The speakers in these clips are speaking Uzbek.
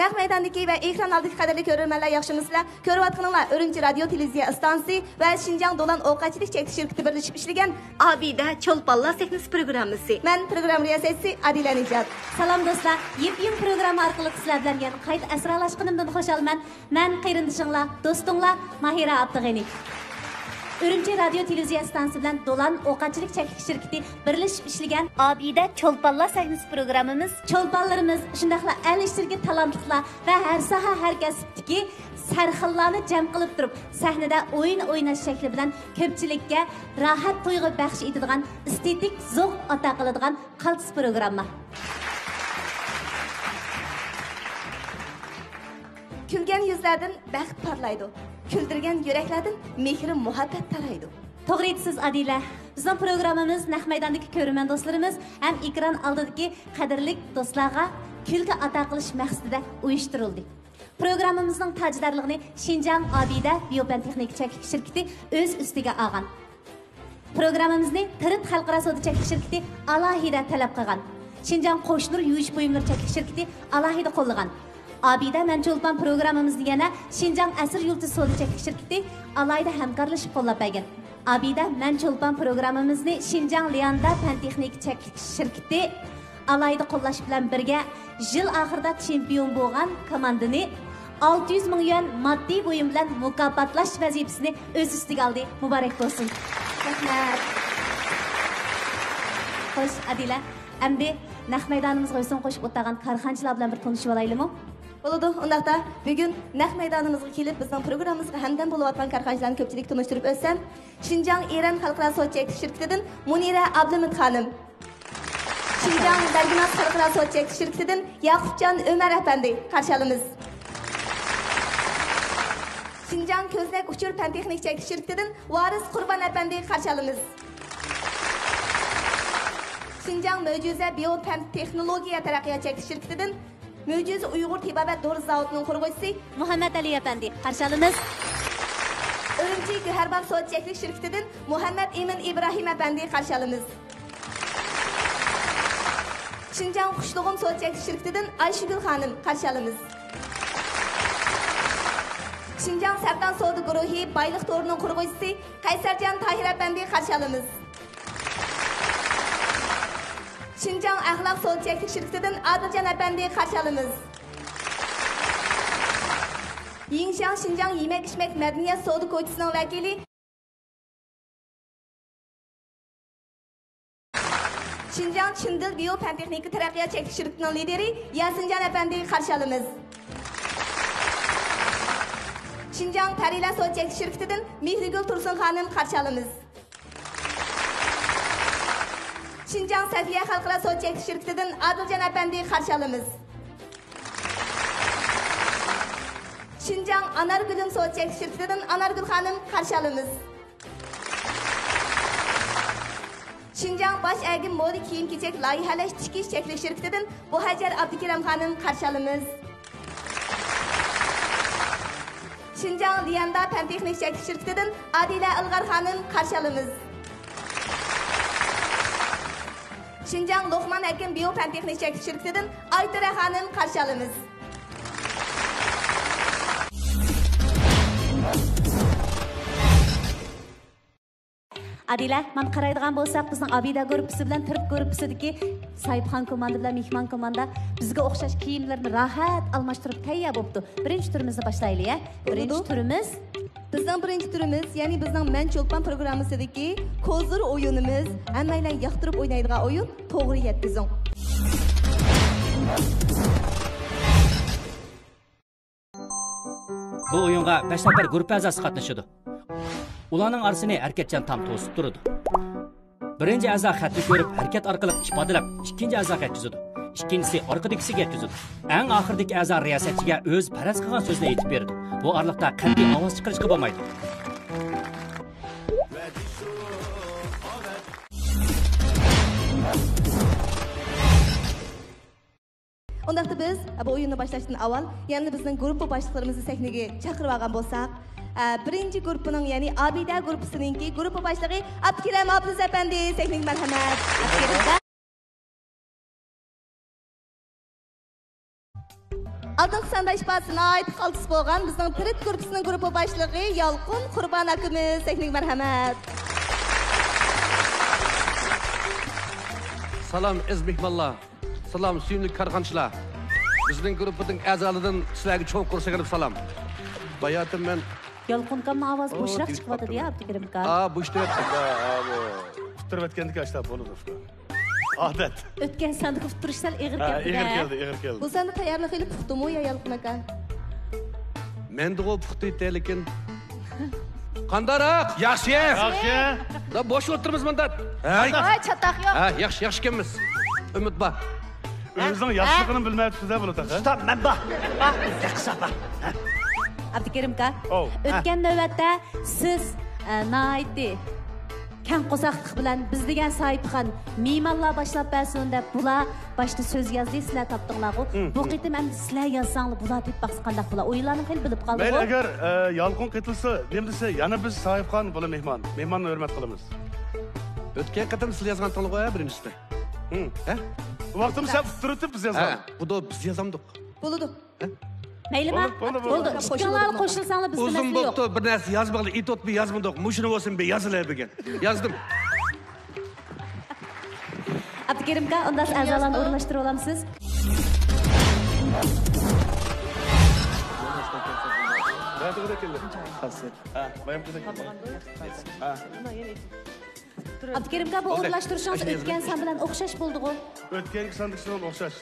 Naq maydondagi va ekran oldidagi qadrli ko'ruvchilar yaxshimisizlar? Ko'rayotganinglar Urumchi radio televiziya stansiyasi va Xinjiang Dolan ovqatchilik chekish shirkati birlashib ishlagan Abida Cho'lpalla sahnasi programmasi. Men program riyosatchisi Adila Nijat. Salom do'stlar, yepyeni programma orqali sizlar bilan yana qayta asralashganimdan xushalman. Men qayrindishinglar, do'stinglar Mahira Abdug'ani. Urumchi radio televiziya stansiyasi bilan Dolan ovqatchilik chekish shirkati birlashib ishlagan Abida Cho'lpalla sahnasi programmamiz. Cho'lpallarimiz shundaqla el ishtirga talantlilar va har soha har kasbdagi sarxillarni jam qilib turib, sahnada o'yin o'ynash shakli bilan ko'pchilikka rohat tuyg'u baxsh etadigan, estetik zavq ata qiladigan qaltis programma. Kulgan yuzlardan baxt parlaydi. Küldürgen yüreklerden mehri muhabbet taraydı. To'g'ri aytasiz Adila. Bizning programmamiz naq maydondagi ko'rman do'stlarimiz ham ekran oldidagi qadrli do'stlarga kulgi ato qilish maqsadida uyushtirildi. Programmamizning tajdorligini Xinjiang Abida Biopantexnik chekish shirkati o'z ustiga olgan. Programmamizni Tirit xalqaro savdo chekish shirkati alohida talab qilgan. Xinjiang qo'shnur yuvish buyumlari chekish shirkati alohida qo'llagan. Abida Manchulpan programmamizni yana Xinjiang asr yulti savdo chekish shirkati alohida hamkorlashib qo'llab bergan. Abida Manchulpan programmamizni Xinjiang Lianda Pantexnik chekish shirkati alohida qo'llash bilan birga yil oxirida chempion bo'lgan komandani 600 ming yuan moddiy buyum bilan mukofotlash vazifasini o'z ustiga oldi. Muborak bo'lsin. Rahmat. Xo'sh, Adila, endi naq maydonimizga o'zing qo'shib o'tgan korxonchilar bilan bir tanishib olaylikmi? Bo'ladi. Undaqda bugun naq maydonimizga kelib bizning programmamizga hamdam bo'layotgan korxonchilarni ko'pchilik tanishtirib o'tsam, Xinjiang Eran xalqaro savdo chekish shirkatidan Munira Abdumid xonim, Xinjiang Dargina xalqaro savdo chekish shirkatidan Yaqubjon Umar efendi qarshi olamiz. Xinjiang Ko'znak uchur Pantexnik chekish shirkatidan Varis Qurbon efendi qarshi olamiz. Xinjiang Mo'jiza Biotexnologiya taraqqiyot chekish shirkatidan Mo'jiza Uyg'ur tibobat dori zavodining qurg'uvchisi Muhammad Ali efendi qarshi olamiz. Urumchi Go'harbog' savdo chekish shirkatidan Muhammad Emin Ibrohim efendi qarshi olamiz. Xinjiang Qushlug'um savdo chekish shirkatidan Ayshigul xonim qarshi olamiz. Xinjiang Sardan savdo guruhi bayliq to'rining qurg'uvchisi Qaysarjon Tahir efendi qarshi olamiz. Xinjiang axloq savdo chekish shirkatidan Adiljon efendi qarshi olamiz. Yingshan Xinjiang yemek-ichmak madaniyat savdo ko'chasining vakili Xinjiang Chindil Biopantexnik taraqqiyot chekish shirkatining lideri Yasinjon efendi qarshi olamiz. Xinjiang Tarila savdo chekish shirkatidan Mehrigul Tursun xonim qarshi olamiz. Xinjiang Safiya xalqaro savdo chekish shirkatidan Adiljon efendi qarshi olamiz. Xinjiang Anargulum savdo chekish shirkatidan Anargul xonim qarshi olamiz. Xinjiang Bosh agim moda kiyim-kechak loyihalash tikish chekish shirkatidan Buhajar Abdukiram xonim qarshi olamiz. Xinjiang Lianda Pantexnik chekish shirkatidan Adila Ilg'ar xonim qarshi olamiz. Xinjiang Luqman Hakim Biopantexnik chekish shirkatidan Aytura xonim qarshi olamiz. Adila, men qaraydigan bo'lsak, bizning Abida gruppasi bilan Turk gruppasidagi Sayibxon komanda bilan Mehmon komanda bizga o'xshash kiyimlarni rohat almashtirib tayyor bo'libdi. Birinchi turimizni boshlaylik, ya. Birinchi turimiz bizning birinchi turimiz, ya'ni bizning Manchulpan programmasidagi kozir o'yinimiz, hammalar yoqtirib o'ynaydigan o'yin to'g'ri yetkazing. Bu o'yinga 5 nafar guruh a'zosi qatnashadi. Ularning orasini Erkatjon tam to'sib turadi. Birinchi a'zo xatni ko'rib, harakat orqali ifodalab, ikkinchi a'zoga yetkazadi. Ikkinchisi orqadagisiga yetkazadi. Eng oxirdagi a'zo riyosatchiga o'z faraz qilgan so'zni aytib beradi. Bu oraliqda qat'iy ovoz chiqarishga bo'lmaydi. Undaqda biz bu o'yinni boshlashdan avval, ya'ni bizning guruh boshliqlarimizni sahnaga chaqirib olgan bo'lsak, birinchi guruhning, ya'ni Abida guruhininki guruh boshlig'i Abdukiram Abduz efendi sahnaga marhamat. Aldınғы sanda işbasına ait qaltısı bolğan bizning Pirit gruppasining gruppa başlığı Yalqın Qurban akimiz. Teknik merhamet. Salam ezmihmallah. Salam suyumli karxanchilar. Bizning gruppaning a'zolaridan sizlarga cho'ng ko'rsaganib salam. Bayatim men Yalqınkamın avazı boşrak çıkmadı ya Abdülkerim Kağan. bu işte Tutturib etkendik açtı bolu dostlar. Adet. Ötken sandık tutturuşlar eğir geldi. Eğir geldi. Bu sanda tayyorlik qilib puxtumu ya Yalqın aka? men de o puxtu lekin qandaroq? Yaxshi. Yaxshi. Da bosh o'tirmiz bunda. Ay çatak yok. Ha, yaxshi ekanmiz. Umid bor. O'zingizning yaxshiligini bilmayapsiz-da buni taqa. Stop ben bak. Bak yaksa bak. Abdülkerim Kağan. Oh. Ötken növbette siz naiti kən qosaqlıq bilan biz degan sahibxan me'morlar boshlab bersin deb bular boshda so'z yozdi sizlar topdinglar-ku. Bu qitim ham sizlar yozsanglar bular deb baqsa qandaq bular. O'yinlarni qil bilib qoldi. Mayli agar yolg'on qaytilsa, nima desa, yana biz sahibxon bo'la mehmon. Mehmonni hurmat qilamiz. O'tgan qatam siz yozgan to'liq birinchisida. Ha? Bu vaqtimiz sen tutturib biz yozamiz. Ha, bu da biz yozamdik. Bo'ladi. Maylimi? Bo'ldi. Bo'ldi. Ishkanlar qo'shilsanglar bizda Uzun masala yo'q. bo'pti, bir narsa yozmaqli, it o'tmay yozmadik. Mushuni bo'lsin be yozilar degan. Yozdim. Abdülkerim Kağan, onda siz a'zolarni o'rinlashtirib olamsiz. Qayerga keldi? Ha, bayam keldi. Ha. Abdülkerim Kağan, bu o'rinlashtirishingiz o'tgan san bilan o'xshash bo'ldi-ku. O'tgangi sandiqdan o'xshash.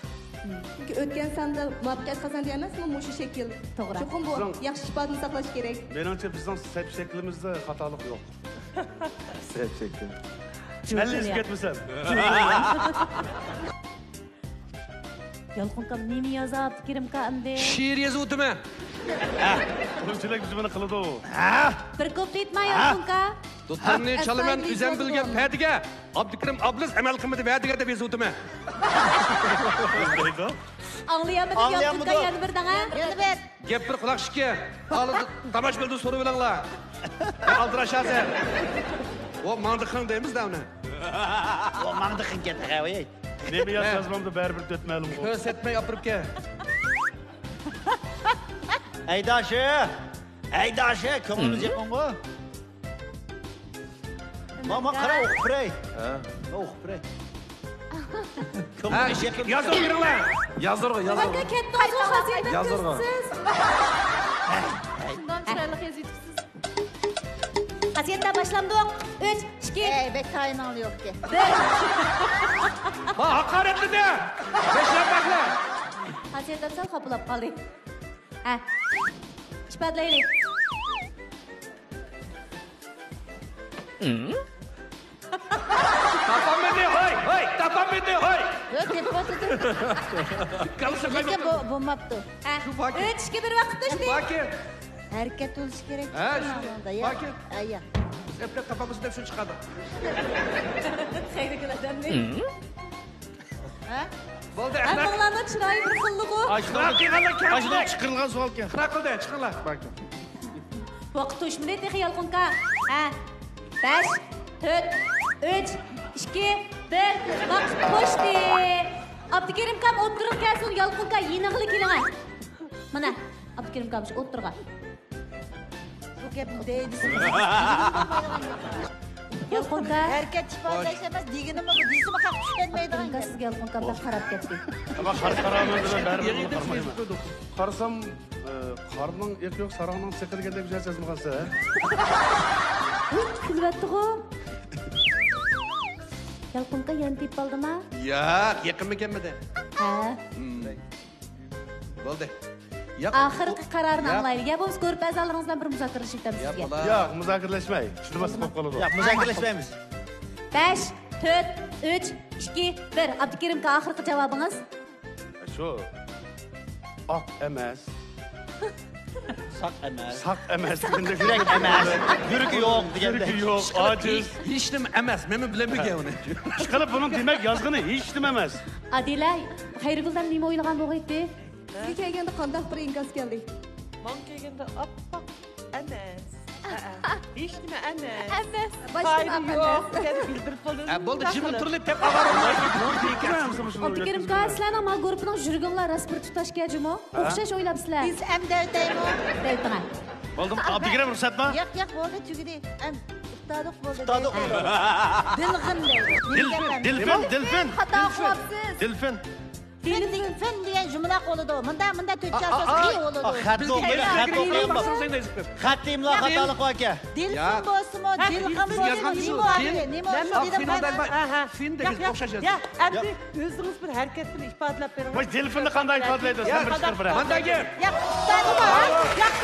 Chunki o'tgan sanda muvaffaqiyat qozondi emasmi mushu shakl? To'g'ri. Chuqur bu yaxshi ifodani saqlash kerak. Menimcha bizning sayt shaklimizda xatolik yo'q. Sayt shakli. Ellis ketmasam. Yalqın Kağan nima yozadi Abdülkerim Kağan de? She'r yozuvdimi? Qulchilik biz buni qiladi u. Bir ko'p aytma Yalqın Kağan. Do'stlarni chalaman o'zim bilgan padiga Abdukirim ablis amal qilmadi padiga deb yozuvdimi? Anlayamadım Yalqın Kağan yana birdan ha? Yeni bir. Gap bir quloq shikka. Hozir tamash bildi so'rab bilinglar. Aldirashasiz. O mandiqing deymiz-da uni. O mandıkın geti havayı. Nima yozmamda baribir o'tmaylim u. Ko'rsatmay opirib kel. Eydaşı. Eydaşı. Kömürümüz yapın bu. Mama kara okupray. Okupray. Kömürümüz yapın. Yozib beringlar. Yozirg'i, Qanday yozirg'i. katta o'zing xazindan Yozirg'i. ko'rsiz. Shundan chiroyli yozibsiz. Xazindan boshlamdik. 3, 2, Ey bek tayinalı yok ki. 1. Ha, haqoratli de. Beshlab bakla. Xazindan sal qapilab qoldik. Ha. Isbotlaylik. Tapamedi, hoy, tapamedi, hoy. Yok telefon tutup. Kalsa Lekin bu maptı. Ha. bakayım. 3, 2, 1 vaqtda ishlaylik. Bakir. Hareket oluş gerek. Ha, Anlamında, ya. bakın. Ya. Biz hep tapamız deb shuni chiqadi. Xayri qiladimmi? Ha? Bo'ldi, Ahmad. Hammalarning chiroyi bir xilligu. Ajda chiqirgan savol ekan. Qira qildi, chiqinglar. Vaqt o'shmidi texi Yalqın Kağan. Ha. 5, 4, 3, 2, 1. Vaqt qo'shdi. Abdülkerim Kağan o'tirib kelsin Yalqın Kağan yeniqli keling. Mana Abdülkerim Kağan shu o'tirgan. Bu gapni deydi. Yalqın Kağan. Hareket ifadeleşemez. Digini mi bu? Dizimi kalk düşkenmeydi. Yalqın sizga Yalqın Kağan qarab ketdi. Ama qaramanda baribir Yerida qarmayman. Facebook. Qarasam, qarning eki yo'q, sarangning seqilganda bir narsa yozmagansa. Kulvatdi-ku. Yalqın Kağan yana tep oldimi? Yo'q, yaqinmikanmidi? Ha. Bo'ldi. Yo'q. Oxirgi qarorni anglaylik. Ya bo'lmasa ko'rib a'zolaringiz bilan bir muzokara qilishimiz Ya sizga. bola. Yo'q, muzokaralashmay. Tushunmas bo'lib qoladi. Ya müzakereleşmeyimiz. 5, 4, 3, 2, 1. Abdülkerim Kağan oxirgi javobingiz? Shu. Oq emas, Sak emez. saq emas. Yürek emez. Yürük yok. Yuriki yo'q, ojiz. Hech nima emas, men bilmagan uni. Chiqilib buning demak yozg'ini hech nima emas. Adila, Xayriguldan nima o'ylagan bo'g'aydi? Sizga kelganda qanday bir inkas keldi? Man kelganda oppoq emas. Hiç nima emas. Emas. Fayda Boshqa yo'q. Seni bildirib qo'ydim. Bo'ldi, jimib turilib deb avarolmay. Abdukarim aka, sizlarning mal guruhning jurgimlar rasmini tutashga jimo. O'xshash o'ylabsizlar. Biz emderdeyim o. Deydilar. Bo'ldim, Abdukirim ruxsatmi? Yak bo'ldi tugidi. Ustadık bo'ldi. Ustadık bo'ldi. Dilg'in deydi. Dilfin. Xato qilyapsiz. Dilfin. Fen diyen cümle oldu. Mında Türkçe söz iyi oldu. Xatni o'qiyman. Xatni imlo xatolik aka. Dilg'in bo'lsin o, dilg'in bo'lsin. Nima abi? Nima dedim Fin degan o'xshash. Ya, endi o'zingiz bir harakatni ifodalab bering. Voy, Dilfinni qanday ifodalaydi? Sen bir chiqarib ber. Mandagi. Ya, ustadı var.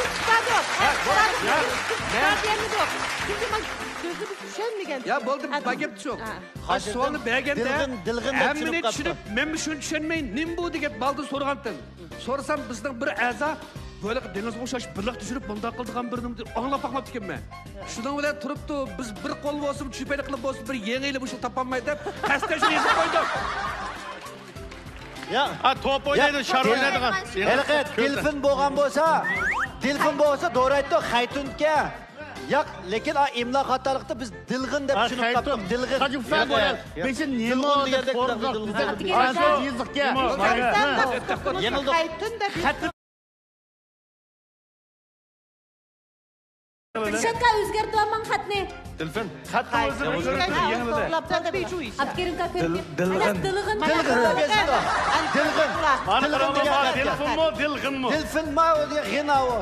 Ustadı yok. Çünkü ben gözümü düşenmegen. Ya bo'ldi, bagib cho'q. Ha savolni berganda dilg'in deb hammani tushunib tushunib, men shuni tushunmay, nim bu degan balda so'ragandim. So'rasam bizning bir a'zo böyle dengizga o'xshash birlik tushirib bunday qildigan birini anglab boqmabdi ekanman. Shundan bilan turibdi, biz bir qo'l bo'lsin, tushpayda qilib bo'lsin, bir yengilib shu topolmay deb, qasddan shuni yezib qo'ydim. Ya, Ha, top o'ynaydi, shar o'ynaydigan. Heliqat Dilfin bo'lgan bo'lsa, to'g'ri aytdi, Xaytunka. Yo'q, lekin imlo xatolikda biz dilg'in deb tushunib qoldik. Dilg'in. Hajifsan bo'ladi. Beshin nima deb qo'rqdik. Asho yezdiqga. Yengildi. Dilshatga o'zgartirman xatni. Dilfin. Xatni o'zini yengildi. Abdukarim aka ko'rib. Dilg'in. Dilg'in deb yozdi. Dilg'in. Mana qarama, Dilfinmi, Dilg'inmi? Dilfinma g'inavi.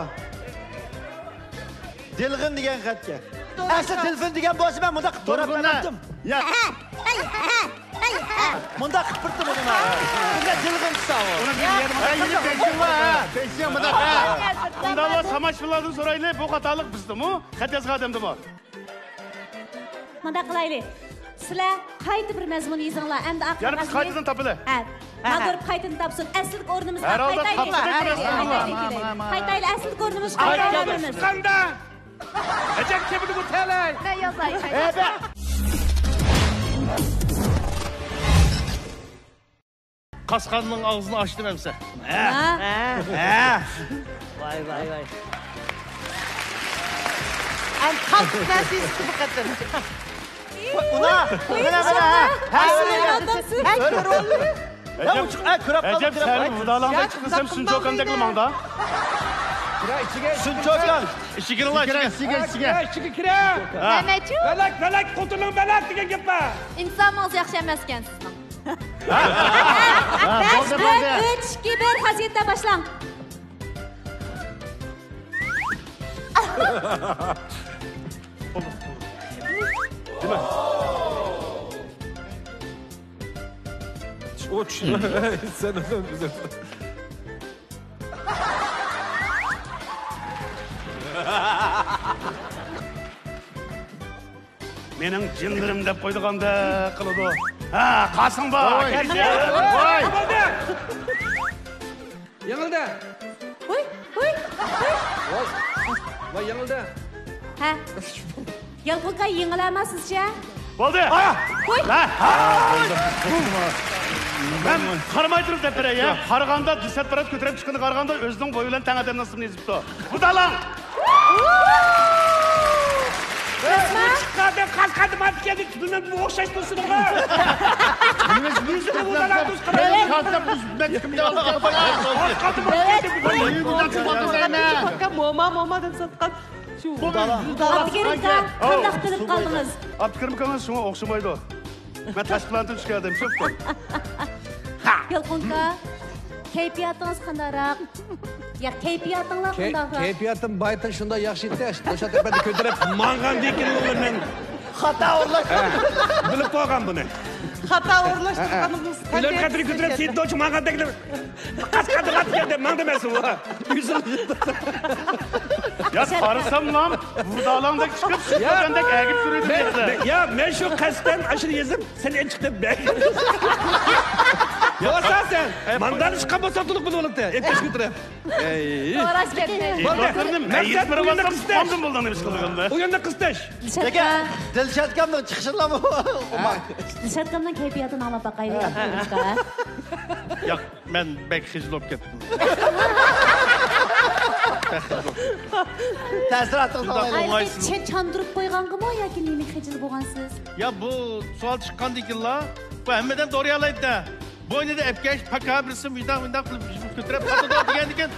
Dilg'in degan xatga. Asli Dilfin degan bo'lsa men bunda qilib to'rabladim. Ya. Bunda qipirdim nima? Bunda Dilg'in savo. Pensiya bunaqa. Unda va samashvilardan so'raylik, bu xatolik bizdimi? Xat yozgan odamdimi? Manda qilaylik. Sizlar qayta bir mazmun yozinglar. Endi aql. Yana biz qaytadan topili. Ha. Mag'rib qaytadan topsin. Asl o'rnimizga Herhalde qaytaylik. Asl o'rnimizga qaytaylik. Qanda? Ejak kebini bu talay. Ben yazayım. Qasqanның ağzını açdım hemse. Vay. En kalk nasiz bu kadar. Buna. Her kör oldu. Ecep sen vurdalanma çıkırsam şunçok anda kılmanda. Şunçokdan. İşigini la işige. İçki kira. Mehmetçu, Velak, qutulun velak degan gap bor. insonimiz yaxshi emas ekan sizning. 5, 4, 3, 2, 1 haziyatda boshlang. Sen bize. Mening jindirim deb qo'ydiganda qiladi. Ha, qasing bor. Voy. Yengildi. Voy. Voy yengildi. Ha. Yalqinqa yengilamaysizcha? Bo'ldi. Voy. Ben qaramay turib deb beray, ya. Qaraganda disat birat ko'tarib chiqqanda qaraganda o'zining bo'yi bilan tang odam nasibini ezibdi. Budalang. Chiqqanda qasqadi matkaga bundan bu o'xshash tursinmi? Moma deb satqan. Abdukarim aka, qanday bilib qoldingiz? Abdukarim aka shunga o'xshamaydi. Men tashkilotdan tushgandim, shufti. Yalqinqa, kayfiyatingiz qandayroq? Ya kayfiyatinglar qandayroq? Kayfiyatim baytan shunda yaxshi edi. O'sha tepada ko'tarib mangandek men Xato o'rlash. bilib qo'ygan buni. Xato o'rlashtirganimiz Ular qadri ko'tarib setdochi mangandek qasqadi deb mang demasin u. Ya qarasam lan, vurdalandek chiqib, shundek agib suraydi. Ya men shu qasddan ashir yezib, sen chiq deb bek. Ya sen, mandan chiqqan bo'lsa tuliq bo'libdi. Etkish ko'tarib. To'g'rash ketdi. Doktorning mayit bir vaqt qistamdim bo'lgan ish qilganda. U yerda qistash. Dilshatkamning chiqishilami? Dilshatkamning kayfiyatini olib boqaylik. Yo'q, men bek xijil bo'lib ketdim. Ta'siratınız Aylıqda çandırıb qoyğanğımı yoki nemi xijil bo'lgansiz? Ya bu sual chiqqandan keyin bu hammadan doğru yalaydi da. Bo'ynida epkash paka birisi uydan qilib ko'tarib qatadi degan ekan.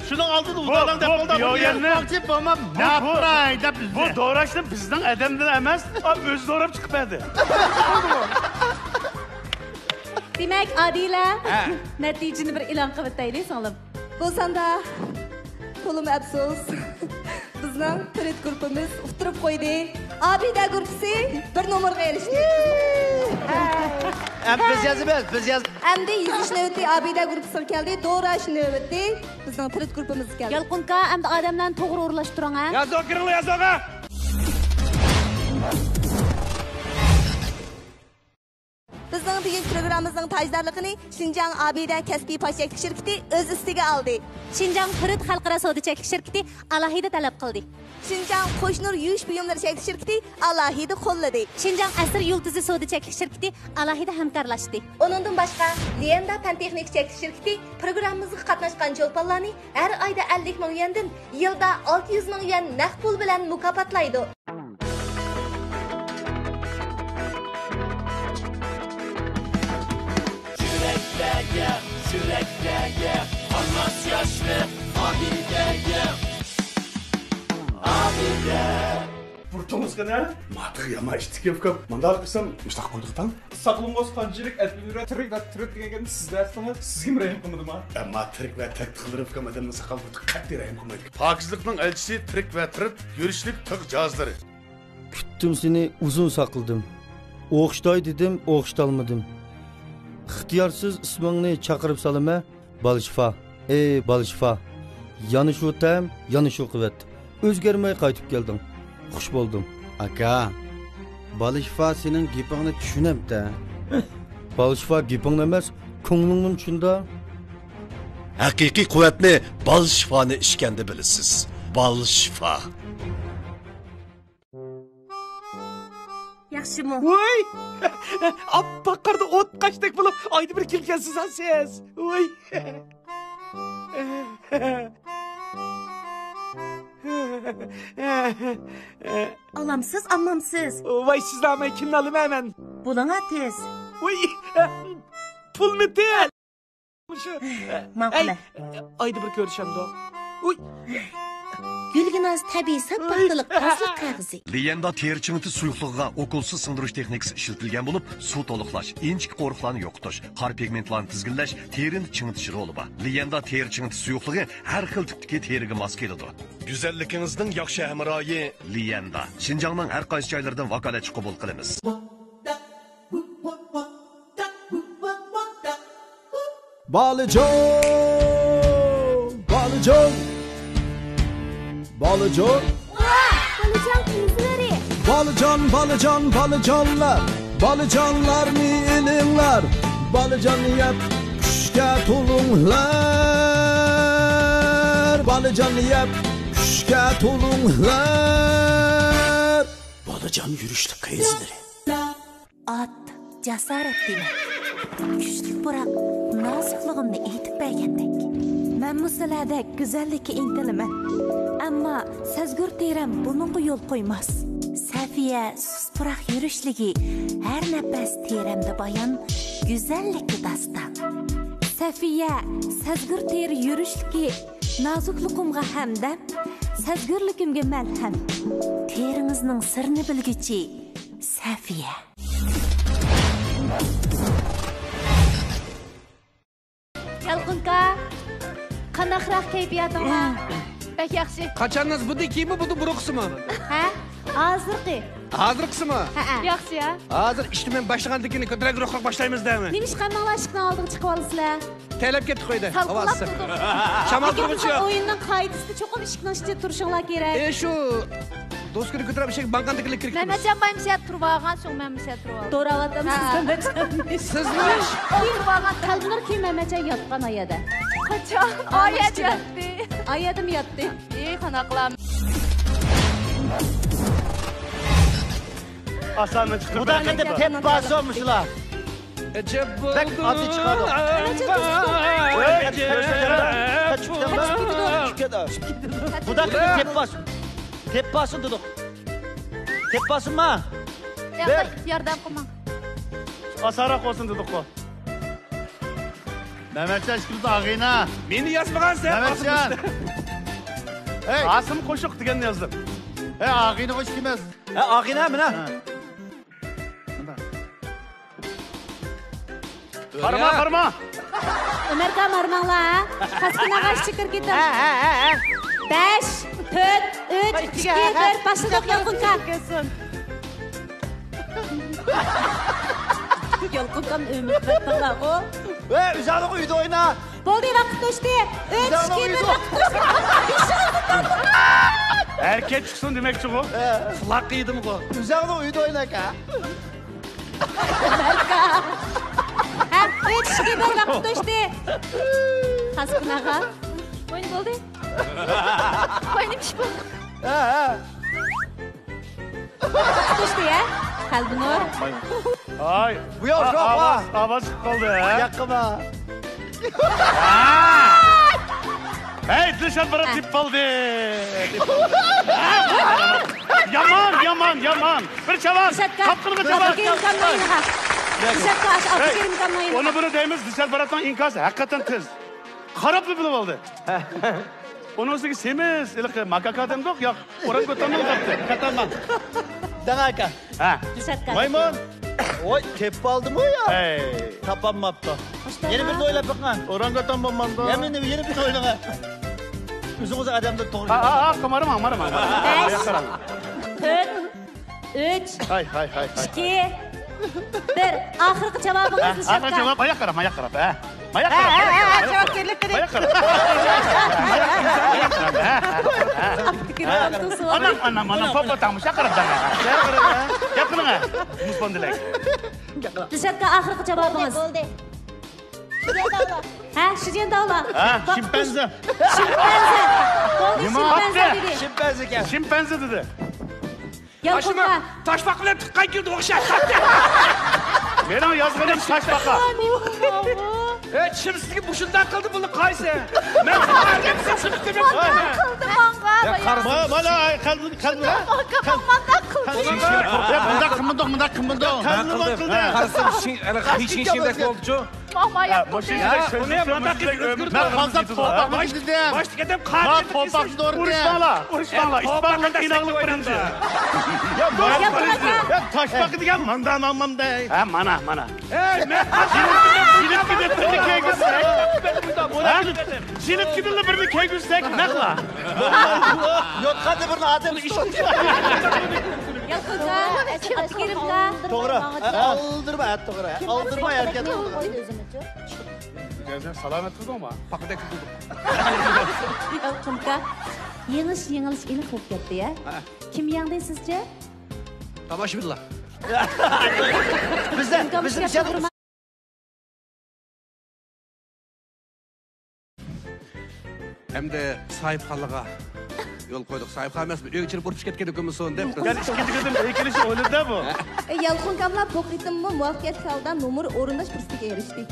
Shuni oldida udalan deb bo'ldi. Yo'qchi bo'lmam. Ne yapray deb biz. Bu doğraşlı bizden adamdan emas, o'zi doğrab chiqmadi. Demak, Adila, natijani bir e'lon qilib o'taylik, singlim. Bo'lsanda to'lim afsus. Bizning Pirit guruhimiz uqtirib qo'ydi. Abida guruhi bir nomerga erishdi. Biz yazib. Endi yizish navbati Abida guruhiga keldi, Do'rash navbati bizning Pirit guruhimizga keldi. Yalqinqa, endi odamlarni to'g'ri o'rlashtiring, ha? Yozoq kiringlar, yozoqqa. Bizning bugungi programmamizning tajdorligini Xinjiang Abida kasbiy pochaklik shirkati o'z ustiga oldi. Xinjiang Pirit xalqaro savdo cheklik shirkati alohida talab qildi. Xinjiang Qo'shnur yuvish buyumlari cheklik shirkati alohida qo'lladi. Xinjiang Asr yulduzi savdo cheklik shirkati alohida hamkorlashdi. Uningdan boshqa Liyenda fan-texnik cheklik shirkati programmamizga qatnashgan cho'lponlarni har oyda 50 ming yendan yilda 600 ming yen naqd pul bilan mukofotlaydi. Sürekli anlas yaşlı Abide Burtumuzga ne? Matıq yama iştik yapıp mandal qısam müştaq qo'ydiqdan. Saqlımgoz qanchalik adbiyura tirik degan sizlar sana sizga mi rahim qilmadimi? Amma tirik va tirik qildirib qilmadan saqal qutib qattiq rahim qilmaydi. Pokizlikning elchisi tirik va tirik yurishlik tig' jozlari. Kutdim seni uzun saqladım. O'xshtay dedim, o'xshtolmadim. İxtiyorsuz ismingni chaqirib salama, Balishfa. Ey Balishfa. Yana shu tam, yana shu quvvat. O'zgarmay qaytib kelding. Xush bo'ldim. Aka, Balishfa sening gapingni tushunamda. Balishfa gapingni emas, ko'nglingni tushunda. Haqiqiy quvvatni Balishfani ishkanda bilasiz. Balishfa. Yaxshimi? Voy! Appak qarda o't qaşdek bo'lib, oyda bir kelgansiz siz. Voy! Alamsız, anlamsız. Voy, sizlarni kimni olaman? Bulana tez. Voy! Pul metal. Ma'qul. Oyda bir ko'rishamiz. Voy! Gülginaz tabiiy sappaxtiliq tasliq qog'ozi. Liyenda teri chimiti suyuqligiga okulsiz singdirish texnikasi ishlatilgan bo'lib, suv to'liqlash, inchik qo'riqlarni yo'qotish, qor pigmentlarni tizginlash, terini chimitish roli bor. Liyenda teri chimiti suyuqligi har xil tipdagi teriga mos keladi. Go'zalligingizning yaxshi hamroyi Liyenda. Xinjiangning har qaysi joylaridan vakolatchi qabul qilamiz. Balıcan, Balıcan. Balıcan. Balıcan kızları. Balıcan, Balıcan, Balıcanlar. Balıcanlarını elinglar. Balıcan yap, kuşka tulunglar. Balıcan yap, kuşka tulunglar. Balıcan yürüyüşlük kayızları. At, cesaret demek. Güçlük bırak, nazıklığımını eğitip bergendek. Ben musalada güzellikka intiliman. Ammo sazgur teram buningga yo'l qo'ymas. Safiya suspuroq yurishligi, har nafas teramda bayon, go'zallikka daston. Safiya sazgur teri yurishligi, nozukligimga hamdam, sazgurligimga malham. Teringizning sirni bilguchi Safiya. Yalqinqa, qanaqroq kayfiyating bor? Bak yaxshi. Qachondan budikimi, bu buruqsimi? Ha? Hozirgi. Hozirqisimi? Yaxshi ya. Hozir ishni men boshlaganligini ko'tarak ruhqa boshlaymiz deymi? Nima ish qilmoqlashikdan oldin chiqib olasizlar? Taylab ketib qo'ydi. Ovozsi. Shamol turibchi. O'yinning qoidasida cho'qib ishikning ichida turishinglar kerak. Shu do'stini ko'tarib ishga bankandagilik kerak. Mamajon bayimsiyat turib olgan, so'ng men misiyat turib oldim. To'ravatamiz Mamajon. Sizni turib olgan qalblar kim Mamajon yotgan oyada. Qachon? Oyat yotdi. Oyadim yotdi. Qanaqlam. Asanını çıkır. Bu da ne de tep bazı olmuşlar. Ecep oldu. Bak adı çıkardı. Bu da tep bas. Tep basın dedik. Tep basın mı? Ver. Yardım qilma. Asarak olsun dedik o. Mehmetcan işkildi ağayına. Beni yazmagan sen. Mehmetcan. Hey. Asım koşuk diyen yazdım. Hey ağayını hoş kimez. Ağayına mı ne? Karma karma. Ömer kamarmanglar. Kaskinaga chiqir ketim. 5, 4, 3, 2, 1 başladık Yalqınqa. Yalqınqam ümitbatlar o. Ve üzerine uydu oyna. Bo'ldi vaqt o'tdi. 3, 2, 1 vaqt o'tdi. Erkek çıksın demek ki o. Flak yedim bu. Üzerine uydu oyna ka. Ha, 3, 2, 1 vaqt o'tdi. Kaskinaga. O'yin bo'ldi. O'yinim ish bo'ldi. Vaqt o'tdi ya. Qalbinur. Ay. Bu yok yok ha. Avaz kaldı ha. Yakma. Hey dışarı bırak tip kaldı. Yaman. Bir çavar. Kapkılı bir çavar. Onu bunu deyimiz dışarı bıraktan inkaz. Hakikaten tez. Karap bir bulup aldı. Onun üstüne semiz. Makaka dem yok. Oran götürmem kaptı. Katanman. Danaka. Ha. Maymun. Oy tep aldım o ya. Hey. Kapanmaptı. Yeni bir doyla bakın. Orangutan bombanda. Yemin ederim yeni bir doyla. Üzünüze adamda doğru. Kamarım. 4, 3, Hay. 2, 1. Ahırkı cevabınız Nişatqa. Ahırkı cevap ayak karab. Mayak Javobgarlik qiling. Mayak karab. Anam papa tamış yakarab dana. Yakınına. Muspondilek. Nişatqa ahırkı cevabınız. Bo'ldi. Ha, Shijen Davla. Ha, şimpanze. Bo'ldi, şimpanze dedi. Şimpanze gel. Şimpanze dedi. Yalqınqa. Taşbak bilen tıkkan girdi okşar. Benim yazgınım taş baka. Evet şimdi sizin bu şundan kıldı bunu kayse. Ben kıldım şunu kıldım. Bana kalbin. Mındak kımıldı. Kalbin kıldı. Karısım hiç işimdeki oldu çoğu. Ben fazla toprak dedim. Başlık edem Ben kardeşim. toprak doğru Uruşmalar. İsparlak inanlık birinci. Ya taş bakı diyen mandan almam de. Ha mana. Jilip gidip bir key güzsek. Jilip gidip bir key güzsek nekla. Yok hadi bir adam iş. Yalqınqa. Askerimqa. Doğru. Aldırma hayat doğru. Aldırma erken doğru. Salamet tutu ama. Pakıdaki buldum. Yalqınqa. Yeniş ini qo'yib ketdi ya. Kim yangdi sizce? Tamaş billah. Bizim canımız. Hem de sahipxanlığa yol koyduk. Sahipxan emas, öy içirip urpup ketken ökümüz son dep. Ben ikinci kızım ikilisi oynadı da bu. Yalqınqamlar bu qitimmi muvaffaqiyat holda nomer o'rinlash fursatiga erishdik.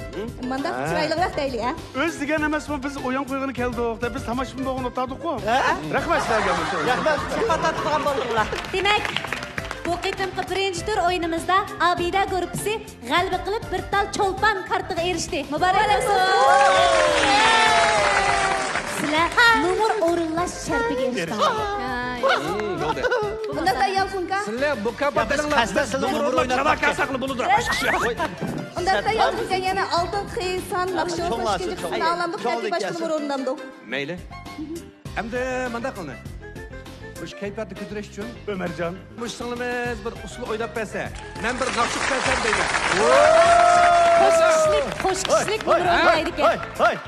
Manda chiroyliroq deylik ha. Öz degan emas bu biz o'yin qo'ygani keldik da biz tomoshabin o'g'ini o'tadiq-ku. Rahmat sizlarga. Rahmat. Sifatatgan bo'ldilar. Demak, bu qitimqi birinchi tur o'yinimizda Abida guruhi g'alaba qilib bir tal cho'lpon kartiga erishdi. Muborak bo'lsin. Sizlar nomer o'rinlash shartiga erishdingiz. Bunda da Yalqınqa. Sizler bu kapatırlar. Numara oynatmak. Çabak kasaklı buludur. Unda da Yalqınqa yana oltin qisan naqshi o'qish ikinci qismini alındı. Kendi baş nomer o'rindamdı. Meyli. Hem de manda qilni. Bu kayfiyatni ko'tarish uchun Ömercan. bu singlimimiz bir usul o'ylab bersa, men bir naqshib bersam deyman. Qo'shiqchilik nomer o'ynaydi ekan.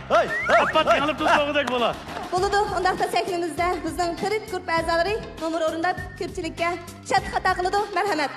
Hay. Kapat yanıp tutmağıdak bola. Bo'ladi, unda da saklimizda bizning tirik guruh a'zolari nomer o'rindab ko'pchilikka shat xato qiladi. Marhamat.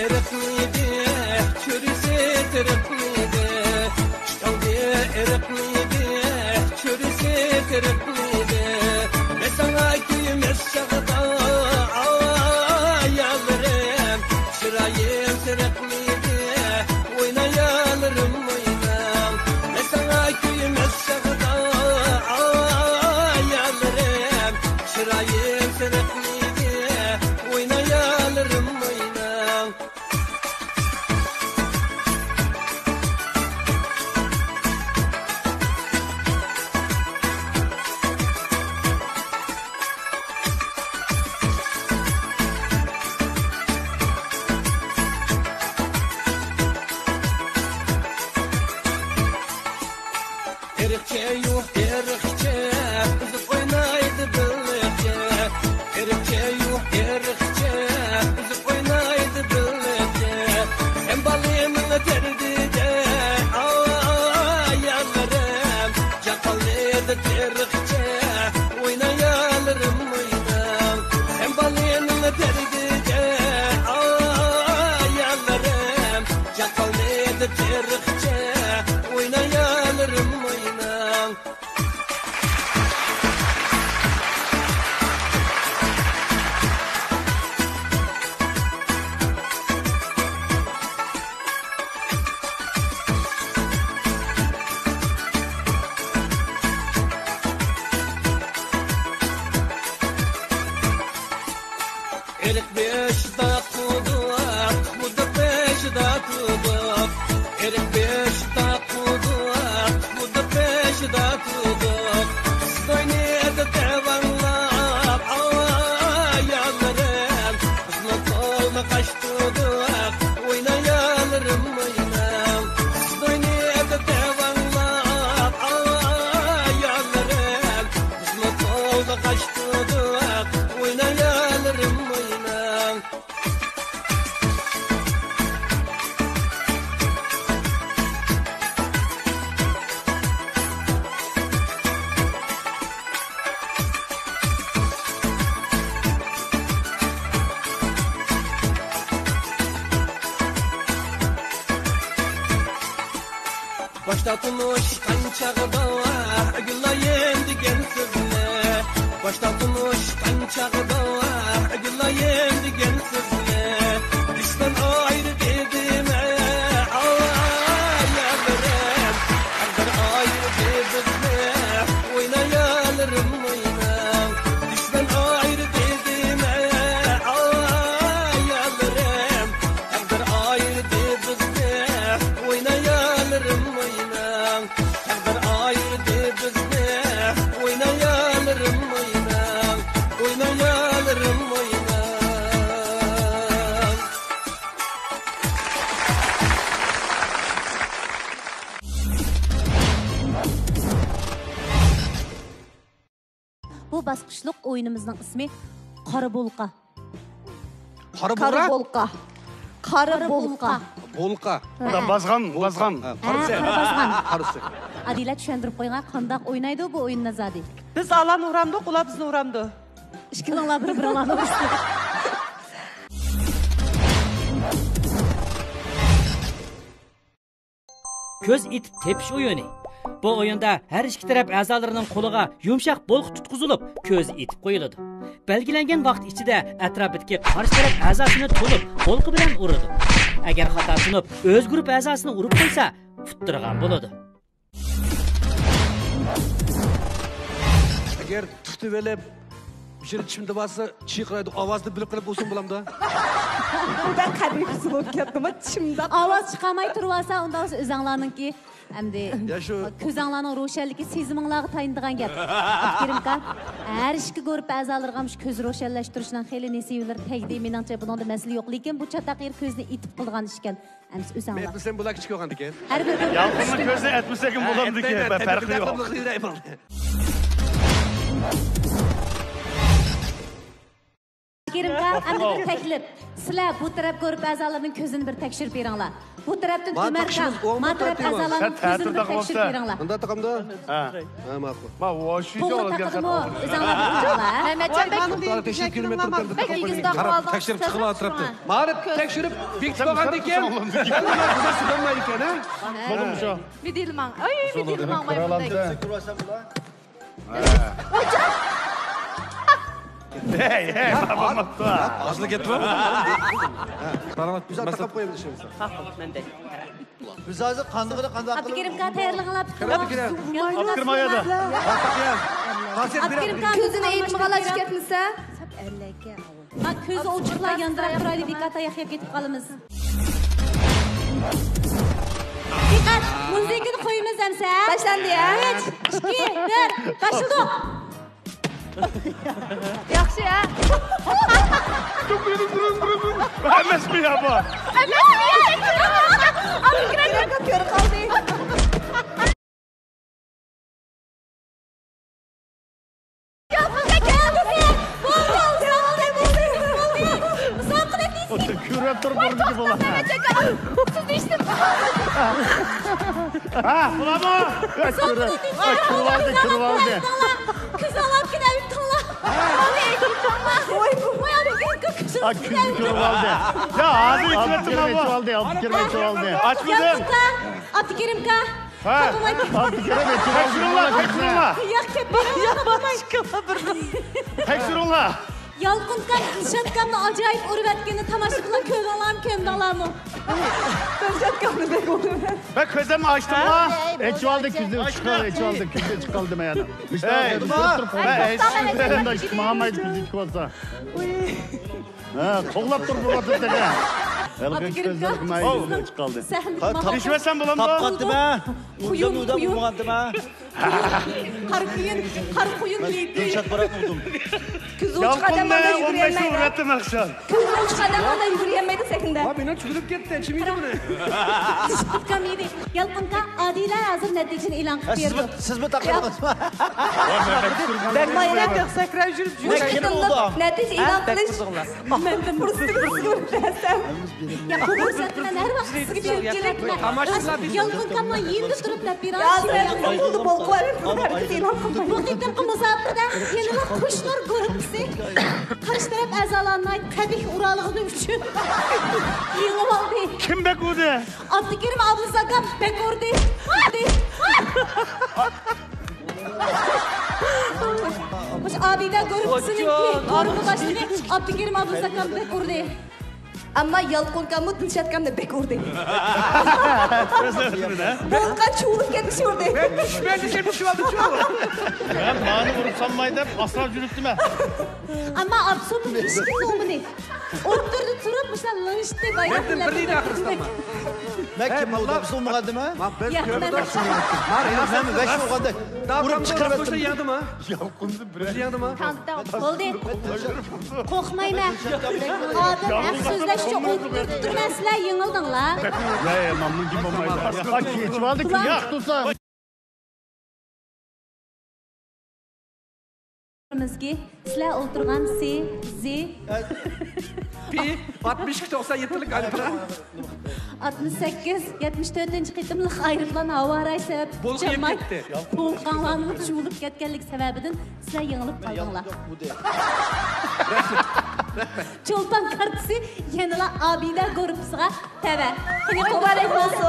eriqliydi, çörisi tiriqliydi. Chiqaldi eriqliydi, çörisi tiriqliydi. Ben sana kuymas chaqda ayallarım, çırayım tiriqliydi, oynayalırım oynam. Ben sana kuymas chaqda ayallarım, çırayım tiriqliydi, oynayalırım oynam. Erikçe yok erikçe, kızı oynaydı birlikte. Erikçe yok erikçe, kızı oynaydı birlikte. Sen balımın derdide, ayallarım. Çakalıydı erikçe, oynayalırım oynam. Sen balımın derdide, ayallarım. Çakalıydı erikçe, oynayalırım oynam. Erik beşda kuduk, bu da beşda kuduk. Erik beşda kuduk, bu da beşda kuduk. Oynaydı devanlap, ayallarım. Kızma kolma kaçtuduk, oynayalırım oynam. Oynaydı devanlap, ayallarım. Kızma kolma kaçtuduk, oynayalırım oynam. Başta tunuşkan çağda gülayım digen sözüne. Başta tunuşkan çağda gülayım digen sözüne. Düşman ayrı dedim ayallarım. Kaldır ayrı dedim oynayalırım oynam. Düşman ayrı dedim ayallarım. Kaldır ayrı dedim oynayalırım oynam. Kaldır ayrı dedim oynayalırım oynam. Oynayalırım oynam. Bu basqıçlıq oyunumuzun ismi Qara Bolqa. Qara Qara bolqa. Qara bolqa. Bolqa. Ulan bazgan. Qarısı. Qarısı. Adila tushuntirib qo'ygan, qandoq o'ynaydi bu o'yinni Zadi? Biz alan uğramdı, ular bizni uğramdı. Ishkilinglar bir-birlarini urishdi. Ko'z itib tepish o'yini. Bu o'yinda har ikki taraf a'zolarining qo'liga yumshoq bolq tutqizilib, ko'z itib qo'yiladi. Belgilangan vaqt ichida atrofidagi qarshi taraf a'zosini to'lib, bolqi bilan uradi. Agar xato sunib, o'z guruh a'zosini urib qo'ysa, futtirgan bo'ladi. Agar tutib olib, bir chimda bo'lsa, chiqiradi, ovozni bilib qilib bo'lsin bo'lamda. Ben karnıyısı olup kettim, çimda. Ovoz chiqarmay turib olsa, unda o'zinglarningki hamda Ya shu ko'zinglarning ro'shanligi seziminglarga tayindigan gap. Kerimka, har ikki guruh a'zolariga ham ko'z ro'shanlashtirishdan xeyli nesiyalar tegdi. Meningcha bunda masala yo'q, lekin bu chataq yer ko'zni itib qilgan ish ekan. Emas o'zinglar. men bilsam bular kichik bo'lgan ekan. Har bir Yalqınlı gözle etmesek kim bulamdı ki? Farkı yok. Kerimka, endi bir taklif. Sizlar bu taraf guruh a'zolarining ko'zini bir tekshirib beringlar. Bu tarafdan Ömer Kağ, ma taraf azalarning ko'zini bir tekshirib beringlar. Bunda taqamda? Ha. Ha, ma'qul. Ma voshida To'g'ri olgan taqadimi o'zinglar? Mehmetcan bek Tekshirib kilometr bek igizda qoldi. tekshirib chiqib o'tiribdi. Ma'ni tekshirib bekitib olgandan keyin bo'lmaydi ekan, ha? Bo'ldim shu. Midilman. Ay, midilman maymunday. Hey, Hozir ketib. Baromat biz taqab qo'yamiz ishimiz. Biz hozir qandig'ini qanday qilib Abdukerim Kağ tayyorlig'inglar Abdukirmayadi. Abdukerim Kağ ko'zini aytmaganlar ketmasa ma ko'zi ochiqlar yondirab turayli bekatda yaxshib ketib qolamiz. Diqqat, muzikani qo'yamiz hamsa. Boshlandi ya. 3, 2, 1, başladı. Yaxshi ya. Emasmi ya bu? Emasmi ya. Abdukerim ko'rib qoldi. Ko'rib turib bo'ldiki bo'lar. Siz eshitdim. Ha, bularmi? Kirvaldi. Ko'z olib kelib to'la. Voy bu kirvaldi. Ya, hozir kirvaldi. Abdukerim Ochmadim. Abdukerim Kağ. Ha, Abdukerim tekshiringlar. Yo'q, Tekshiringlar. Yalqınkan nishonkamni ajoyib urib atganini tomosha qilib ko'ringlarmi, ko'nglarmi? Nishonkamni bek urib. Ben ko'zimni ochdim-la. Echvoldi ko'zi chiqoldi men yana. Hey, ben eshitdim. Muhammad ko'zi chiqolsa. Ha, qo'llab turib bo'lyapti degan. Elga ko'zlar mayli chiqoldi. Tishmasam bo'lamdi. Tapqatdimi? Uyda bo'lgandimi? Qar quyun deydi. Dilshod baratuvdim. Ko'zi uch qadamda yugurmaydi. Uratdim maqsad. Ko'zi uch qadamda yugurmaydi sekinda. Ha, meni tushirib ketdi. Chimiydi buni. Kamidi. Yalqinqa Adila hozir natijani e'lon qilib berdi. Sizmi taqdiringiz? Ben mayra sakrab yurib Natija e'lon qilish. Mendan fursat Ya bu fursatdan har vaqt sizga berib kerakman. Yalqinqamni endi turib beradi. Bu qitim musobaqada yana qushlar guruhi qarshi taraf a'zolanmay qabih uralg'ini uchun yengib oldi. Kim bek urdi? Abdukerim Abduzakam bek urdi. Mush abida guruhisining orqi boshini Abdukerim Abduzakam bek urdi. Ammo Yalqinqamni Dilshodkamni bek urdi. O'zlarini. Bo'lqa chuvilib ketdi urdi. Ben tushmaydi, sen tushib oldi, Ben mani urib solmay deb asrab yuribdim. Ammo absurd ish qiluvmini. O'tirdi turib, misol lanishdi bayroq. Ben bir deydi axirisidan. Men kim bo'ldi? Biz olmagandim-a? Ben Yaqinda Men 5 bo'lganda urib chiqarib etdim. Yadimi? Yalqindi bir. Yadimi? bo'ldi. Qo'rqmayman. Odam haq so'zlashcha o'tirib turmasizlar, yengildinglar. Ya, mamnun kim bo'lmaydi. Ha, kechvoldik. Yo'q, tursa. Bizga sizlar o'tirgan C, Z, Pi 62-97'lik alifra. 68-74 qitimliq aeroplan havo raysi Bo'lib ketdi. To'lqonlarning chuvilib ketganlik sababidan sizlar yengilib qoldinglar. Cho'lpon kartasi yanala Abida guruhiga tava. Muborak bo'lsin.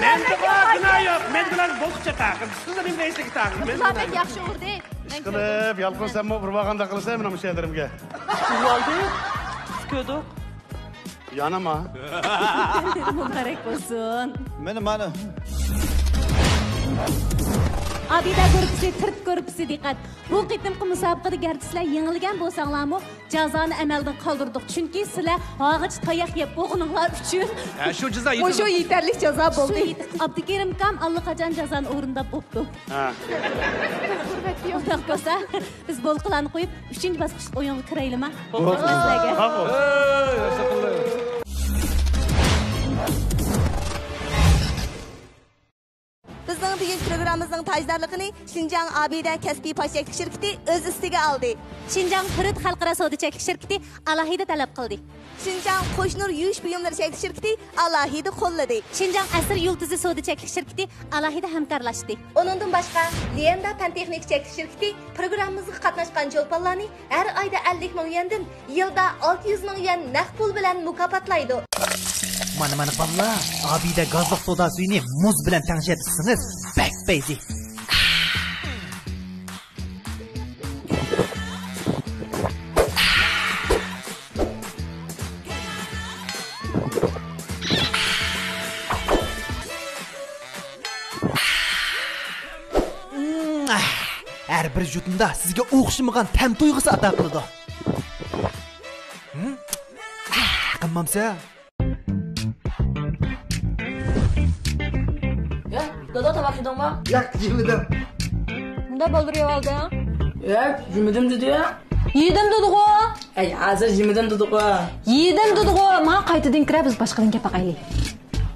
Menda bor yo'q. Men bilan bokscha taqim. Siz men neysiga taqim. Ular yaxshi urdi. Qilib, yalqinsan bir vaqanda qilsa, men ham shaydirimga. Uvaldi. Ko'rdik. Yanama. Muborak bo'lsin. Mana. Abida guruhi, tirt guruhi diqqat. Bu qitimqi musobaqada garchi sizlar yengilgan bo'lsanglarmi, jazoni amaldan qoldirdik. Chunki sizlar og'ich tayoq yeb o'g'ininglar uchun. Shu jazo Bu shu yetarli jazo bo'ldi. Abdukerim Kam allaqachon jazoni o'rindab bo'pti. Ha. Undaq bo'lsa, biz bolqilarni qo'yib 3-bosqich o'yinga kiraylikmi? Sizlarga. Bizning bugungi programmamizning tajdorligini Şinjan Abida Kasbiy Paşaklik şirkati o'z ustiga oldi. Şinjan Pirut Xalqaro savdo cheklik şirkati alohida talab qildi. Şinjan Qo'shnur yuvish buyumlari cheklik şirkati alohida qo'lladi. Şinjan Asr yulduzi savdo cheklik şirkati alohida hamkorlashdi. Onundan başqa Liyenda Pan-texnik cheklik şirkati programmamizga qatnashgan cho'lponlarni har oyda 50 ming yendan yilda 600 ming yen naqd pul bilan mukofotlaydi. Mana balla, abide gazlık soda suyunu muz bilen tangşi etsiniz. Bek beyzi. Her bir jutunda sizge o'xshamagan tam tuyg'usi ato qiladi. Qilmamsa? Dodo tabak yedin mi? Yok, yemedim. Bunda baldırıyor aldı ya. Yok, yemedim dedi ya. Yedim dedik o. Ay, hazır yemedim dedik o. Yedim dedik o. Mağa qaytadan kira biz boshqadan gap aqaylik.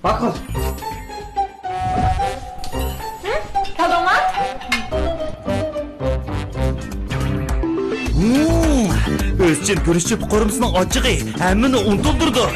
Bakın. Tadoma? Özçün görüşüp korumsunun acığı hemmini unutuldurdu.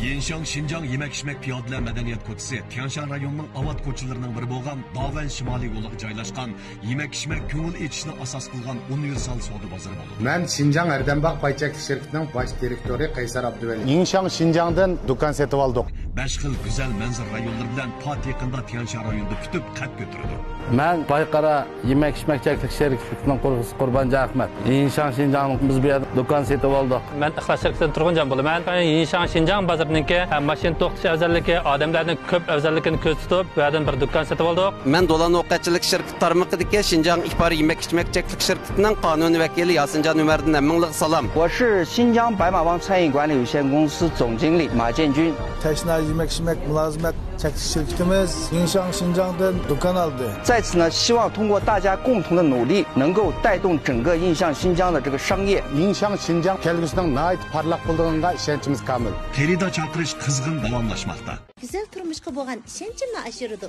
Yenşang Şinjan yemek-içmek piyodalar madaniyat ko'chasi Tianshan rayonining avat ko'chalarining biri bo'lgan Davan shimoliy yo'liga joylashgan yemek-içmek ko'ngil etishni asos qilgan universal savdo bozori bo'ladi. Men Şinjan Erdembaq Paychaklik şirkatining bosh direktori Qaysar Abduvali. Yenshang Şinjandan do'kon setib oldik. 5 xil go'zal manzar rayonlari bilan ta yaqinda Tianshan rayonida kutib qad ko'taradi. Men Bayqara yemek-içmek cheklik şirkatining qurg'isi Qurbonjon Ahmad. Yenshang Şinjanning biz bu yerda do'kon setib oldik. Men Ixlos shirkatidan Turg'unjon bo'laman. Yenshang Şinjan bozorininki mashina to'xtash afzalligi, odamlarning ko'p afzalligini ko'z tutib, bu yerdan bir do'kon setib oldik. Men Dolan o'qitchilik shirkati tarmoqidagi Şinjan Ihbar yemek-içmek cheklik shirkatining qonuniy vakili Yasinjon Umardan minglik salom. 我是新疆白马帮餐饮管理有限公司总经理马建军。 Teşna yemek-içmek mülazimet çeklik şirketimiz Yenshang Şinjan'dan dükkan aldı. 在此呢，希望通过大家共同的努力，能够带动整个印象新疆的这个商业。 Yenshang Şinjan kelgüsünün nait parlaq bulduğuna işençimiz kamil. Terida chaqirish qizg'in davomlashmoqda. Güzel turmuşqa bo'lgan ishonchimni oshirdi.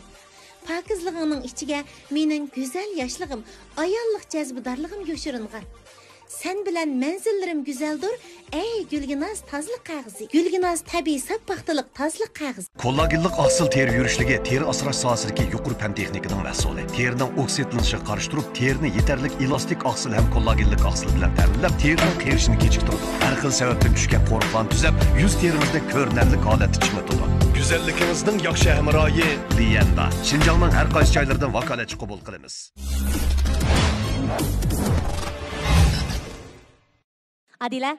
Pokizligimning ichiga mening go'zal yoshligim, ayollik jazbidorligim yoshiringan. Sen bilen menzillarim güzeldir. Ey Gülginaz tazlık kağızı. Gülginaz tabiiy sap paxtalik tazlık kağızı. Kollagenlik asıl teri yurishligi teri asrash sohasidagi yuqori fan texnikaning mas'uli. Terining oksidlanishiga qarshi turib, terini yetarlik elastik oqsil ham kollagenlik oqsil bilan ta'minlab, terining qerishini kechiktiradi. Har xil sababdan tushgan qo'riqlarni tuzab, yuz terimizda ko'rinarli holatni chiqaradi. Go'zalligimizning yaxshi hamroyi Liyenda. Şinjanning har qaysi joylaridan vakolatchi qabul qilamiz. Adila,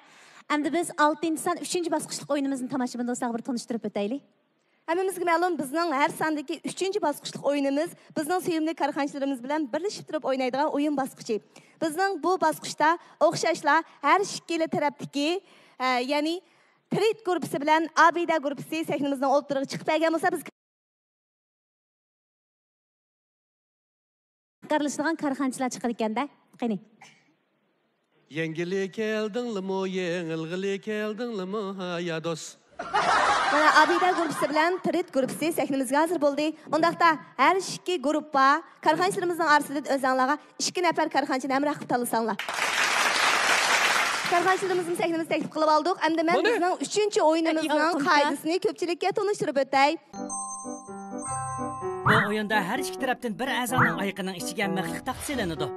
endi biz 6-san 3-chi bosqichlik o'yinimizni tomoshabin do'stlarga bir tanishtirib o'taylik. Hammamizga ma'lum bizning har sondagi 3-chi bosqichlik o'yinimiz bizning sevimli korxonchilarimiz bilan birlashib turib o'ynaydigan o'yin bosqichi. Bizning bu bosqichda o'xshashlar har ikkala tarafdagi, ya'ni Trit guruhi bilan Abida guruhi sahnimizdan o'tirib chiqib kelgan bo'lsa biz qarlashgan korxonchilar chiqar ekanda. Qani. Yengili keldinmi, yengilgili keldinmi, ya do'st. Mana Abida guruhi bilan Trit guruhi sahnimizga hozir bo'ldi. Undaqda har ikki guruhga korxonchilarimizning orasida o'zinglarga 2 nafar korxonchini ham raqib tanlasanglar. Korxonchilarimizning sahnimizni taklif qilib oldik. Endi men bizning 3-chi o'yinimizning qoidasini ko'pchilikka tunishtirib o'tay. Bu o'yinda har ikki tarafdan bir a'zoning oyoqining ichiga mixliq taxt selinadi.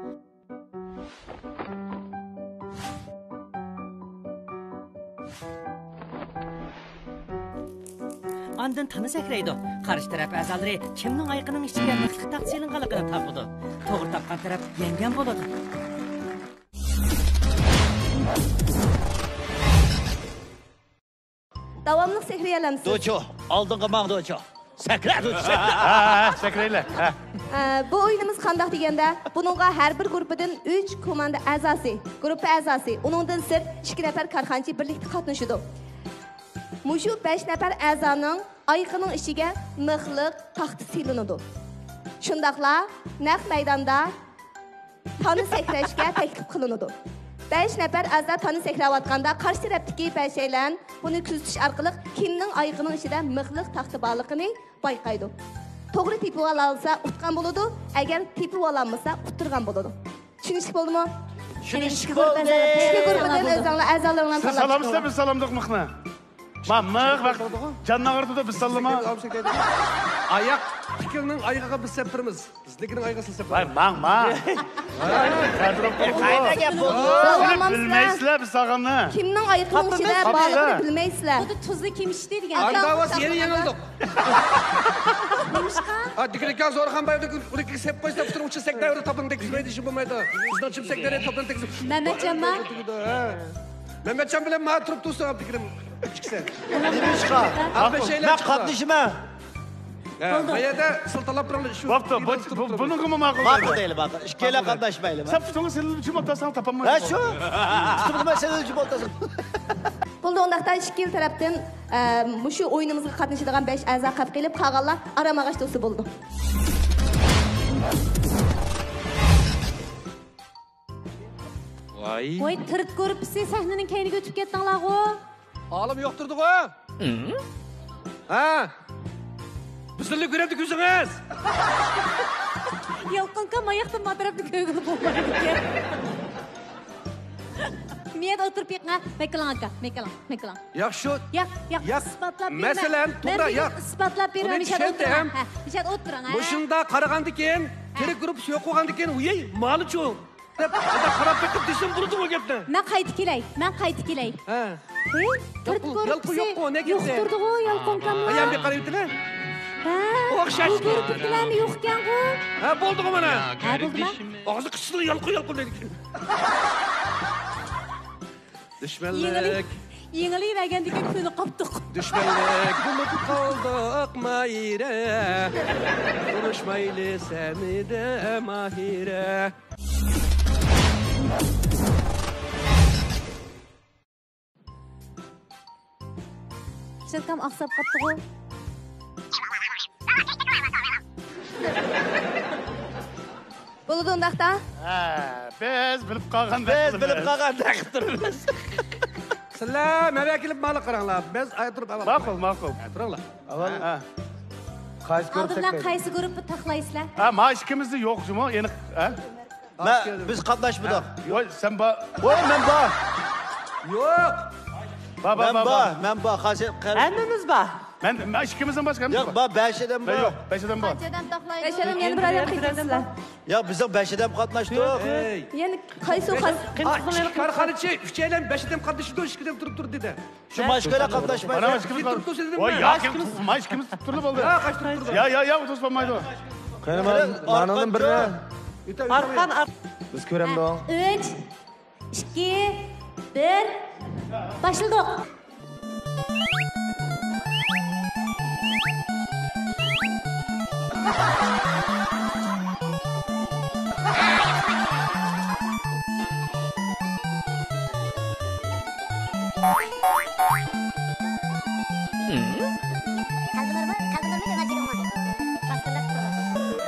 Ondan tani sakraydi. Qarshi taraf a'zolari kimning oyoqining ichiga mixliq taxt selinganligini topadi. To'g'ri topgan taraf yenggan bo'ladi. Davomli sehriyalamiz. Do'cho, oldinga mang do'cho. Sakra do'cho. Sakraylar. Bu o'yinimiz qandoq deganda, buningga har bir guruhdan 3 komanda a'zosi, guruh a'zosi, uningdan sirt 2 nafar korxonchi birlikda qatnashadi. Mushu 5 nafar a'zoning oyoqining ichiga mixliq taxt silinadi. Shundaqla naq maydonda tani sakrashga taklif qilinadi. 5 nafar a'zo tani sakrayotganda qarshi tarafdagi bashaylan buni kuzatish orqali kimning oyoqining ichida mixliq taxti borligini bayqaydi. to'g'ri tepib olsa, utgan bo'ladi. Agar tepib ololmasa, uttirgan bo'ladi. Tushunishli bo'ldimi? Tushunishli bo'ldi. Ishga guruhidan o'zinglar a'zolaringlarni Siz salamsizlar, biz salamdiq mıqna. Mammaq bak. Canına ağırtıda biz sallama. Ayak fikirning oyog'iga biz septirmiz. Biznikining oyog'iga siz septirmiz. Vay mağma. Qayda gap bo'ldi? Bilmaysizlar biz sağamni. Kimning oyoqining ichida borligini bilmaysizlar. Bu tuzli kemishdi degan. Andavas yeni yengildik. Ha, dikirkan Zo'rxonboyevni unikga sep qo'ysa, butun uchi sektorni topin tekizmaydi, ishi bo'lmaydi. Bizning chim sektorni topin tekizib. Mehmetcanma. Mehmetcan bilan ma turib tursa, fikrim ikkisi. Nimishqa? Men qatnashman. Mayada siltalab turib shu. Bo'pti, buningimi ma'qul? Ma'qul deyli, ma'qul. Ikkala qatnashmayli. Sen putunga selil uchun o'tasan topolmaysan. Ha, shu. Putunga selil uchun o'tasan. Bo'ldi, undaqdan ikki tarafdan mushu o'yinimizga qatnashadigan 5 a'zo qilib kelib, qolganlar aramag'ash do'sti bo'ldi. Voy, tirt ko'rib siz sahnaning keyniga o'tib ketdinglar-ku. Olim yo'qtirdi-ku. Ha? Bizlarni ko'radi ko'zingiz. Yalqinqa mayaqdan matarafni ko'gilib bo'lmaydi. Men o'tirib yiqma, Meklan aka, Meklan. Yaxshi. Yo'q, isbotlab berma. Masalan, to'g'ri, yo'q. Isbotlab berma, nishad o'tiring. Ha, nishad o'tiring. Bu shunda qaragandikan, tirik guruh yo'q qo'ygandikan, uyay, moli-chu. deb qarab ketib desam bo'ladi bu gapni. Men qaytib kelay. Ha. Tirt ko'rib yo'q, ne ketdi? Yo'qtirdi-ku, yalqinqamlar. Ayam qarayibdi-la. Ha. O'xshash. Ko'ribdilarmi yo'qkan-ku? Ha, bo'ldi-ku mana. Ha, bo'ldimi? Og'zi qishli yalqin deydi. Düşmanlık. Yengileyvergandik kuni qopdiq. Düşmanlık bo'lib qoldik Mahira. Konuşmayli seni de Mahira. Shirkam oqsab qopdi-ku. Bo'ldi undaqda? Ha, biz bilib qolgandek turibmiz. Sizlar mava kelib ma'lum qaranglar. Biz aytirib avval. Ma'qul. Aytiringlar. Avval. Oldindan qaysi guruhni taxlaysizlar? Ha, ma ishkimizni yo'q juma, aniq, ha? Biz qatnashmadik. Voy, sen ba. Voy, men bor. Yo'q. Men bor. Hammamiz bor. Men ishkimizdan boshqa yo'q, bor, 5 odam bor. Yo'q, 5 odam bor. 5 odam yana bir odam qilsizlar. Yo'q, bizning 5 odam qatnashdik. Yani qaysi Qarqarichi 3 odam 5 odam qatnashdi, 2 odam turib dedi. Shu mashqalar qatnashmaydi. Mana mashqimiz bor. Voy, mashqimiz turib bo'ldi. Ha, qashtirib turdi. Ya, o'tib bo'lmaydi. Ma'nodan biri. Arqan Biz ko'ramdi. 3 2 1 Başladı.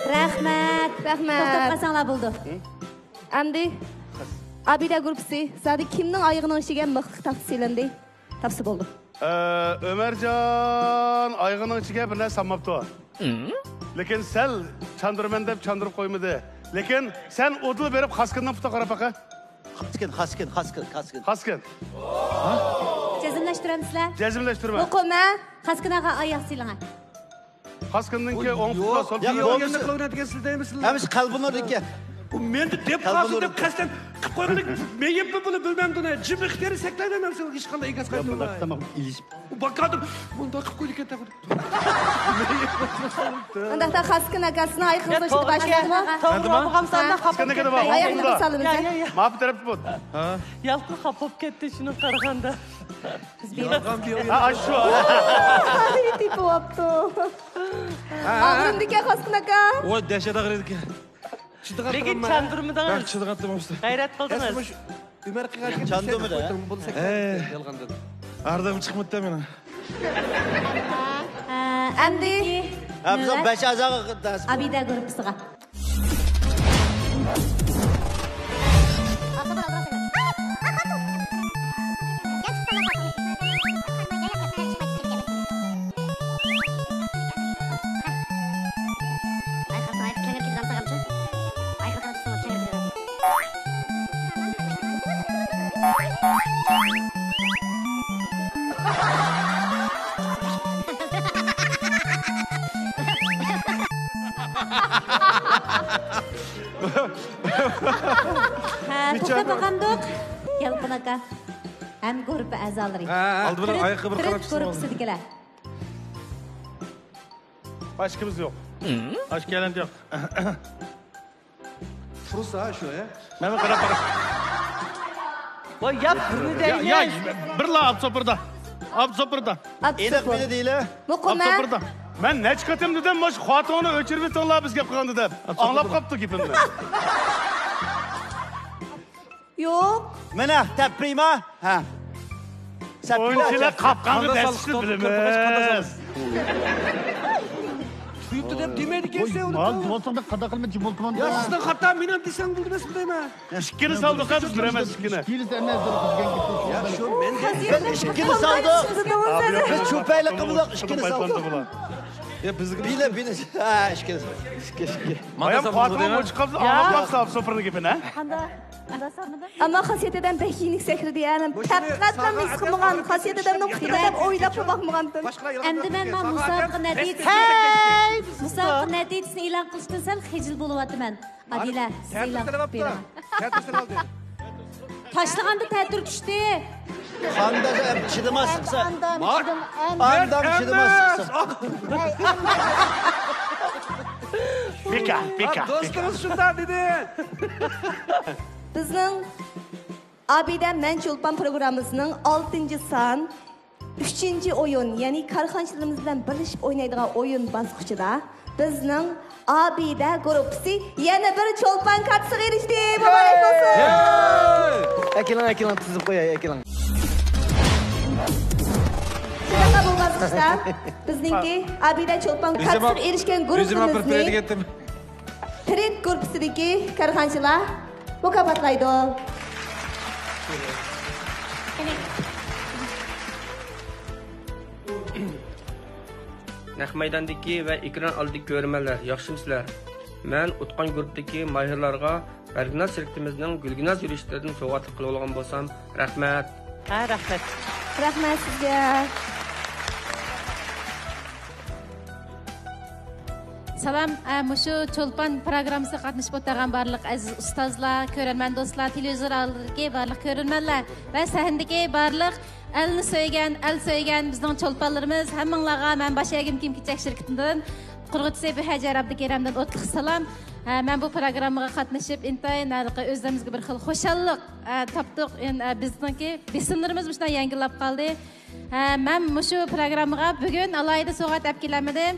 Rahmat. To'xtab qolsanglar bo'ldi. Endi Abida gruppasi zodi kimning oyog'ining ishiga mix taqsilindi? Tafsi bo'ldi. Ömercan oyog'ining ichiga bir narsa solmabdi. Lekin sal chandiraman deb chandirib qo'ymadi. Lekin sen o'dil berib Xaskindan puta qarab baqa. Xaskin. Jazmlashtiramizlar. Jazmlashtirma. O'qima. Xaskinaga oyoq silang. Xaskinningki o'ng puta sol. Yo'qni qilinadigan sizdaymisiz? Hamiz qalbinordiki. Bu meni deb qolsin deb qasdan qilib qo'yganlik men yepmi buni bilmamdi uni. Jim ixtiyori saklayman sen hech qanday egas qaytmayman. Tamam, ilishib. U baqadim. Bunda qilib qo'ydik ekan. Undaqda Xaskin akasini oyog'iga qo'shib boshladimi? To'g'ri bo'lgansan-da xafa ketdi. Oyog'ini solamiz. Ma'qul taraf bo'ldi. Ha. Yalqin xafa ketdi shuni qaraganda. Ha, shu. Tipi bo'pti. Og'rindika Xaskin aka. Voy, dahshat og'riydi. Lekin chandurmidan chidag'atdim. G'ayrat qildingiz. Umar qilgan chandurmida. Bo'lsa yolg'ondan. Ardam chiqmadi meni. Endi biz 5 a'zoga Abida gruppasiga. To'xtab qolgandik. Yalqin aka. Ham guruh a'zolari. Aldı bilan ayakkabı qarab guruhsidagilar. Başkımız yok. Hoş gelen yok. Fursa şu ya. Ben qarab baqay. Voy yap buni deyman. Ya bir la absopurda. Absopurda. Eniq meni deyli. Absopurda. Ben ne çıkartayım dedim, baş xotini o'chirib etinglar bizga qilganda deb. Anglab qopdi gapimni. Yo'q. Mana taprima. Ha. O'yinchilar qapqanni desishni bilamiz. Tuyuptu deb demeydi ekansan uni. Mal bo'lsa qada qilma jibultman. Ya sizdan xato men ham desang bo'ldi emasmi deyman. Ishkini saldiq biz bilamiz ishkini. Ya şu men ishkini saldiq. Biz cho'paylik qildik ishkini saldiq. Ya bizga bile. Ha ishkini. Mayam xotini o'chqabsiz, anglab qolsa sofirni gapini. Ama xasiyetinden bekinik sekredi yani. Tatlıktan biz kılmağın, xasiyetinden noktadan oylap bakmağandım. Endi men musobaqa natijasini e'lon qilishdan sal xijil bo'lyapman. Adila, e'lon qilib beraman. Tashlaganda ta'tir tushdi. Qanda chidamas qilsa. Andam chidamas qilsa. Pika. Dostumuz şundan dedi. Bizning Abida Men Chulpan programımızın 6. son 3. oyun, yani karxanchilarimiz bilan birlashib o'ynaydigan oyun bosqichida bizning Abida guruhi yana bir Chulpan kartasiga erishdi. Muborak bo'lsin. Akilan tizib qo'yay, akilan. Shunaqa bu bosqichda bizningki Abida Chulpan kartasiga erishgan guruhimizni Tret guruhidagi karxanchilar mukofotlaydi. Naq maydondagi va ekran oldidagi ko'rmanlar, yaxshimisizlar? Men Utqan guruhdagi mahirlarga Bergnaz shirkatimizning Gulginaz yurishlaridan sovg'atlik qilib olgan bo'lsam, rahmat. Ha, rahmat. Rahmat sizga. Salam, şu Chulpan programmasida qatnashib o'tgan barliq aziz ustozlar, ko'rarman do'stlar, televizor oldidagi barliq ko'rarmanlar va sahnadagi barliq elni so'ygan, el so'ygan bizning Chulpanlarimiz hammanglarga men Boshagim kiyim-kechak shirkatidan qurg'uvchisi Hajar Abdukeramdan o'tliq salom. Men bu programmaga qatnashib intayin o'zimizga bir xil xo'shallik topdik. Bizningki besimlarimiz bundan yangilab qoldi. Men şu programmaga bugun alayda so'g'at olib kelamadim.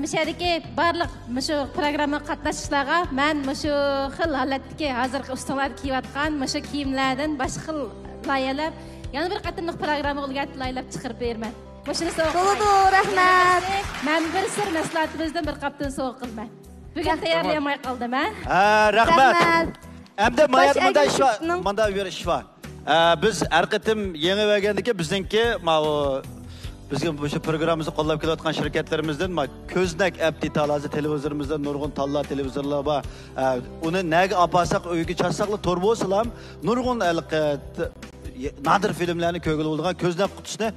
Mishadagi barliq shu programma qatnashchilarga men shu xil holatdagi hozirgi ustalar kiyayotgan shu kiyimlardan boshqa xil loyihalar yana bir qatimliq programma laylab chiqarib berman. Shuni bo'ldi, rahmat. Men bir sir maslahatimizdan bir qapdan so'q qilman. Bugun tayyorlamay qoldim, rahmat. Endi mayatmada ish bor, manda bir ish bor. Biz har qatim yangi bergandiki bizningki bizga bu programmamizni qo'llab kelayotgan shirkatlarimizdan ko'znak apti talazi televizorimizda nurg'un talla televizorlar bor. Uni nega olpasak uyga chassaqlar to'r bo'lsalam nurg'un nadir filmlarni ko'rgili bo'lgan ko'znak qutisini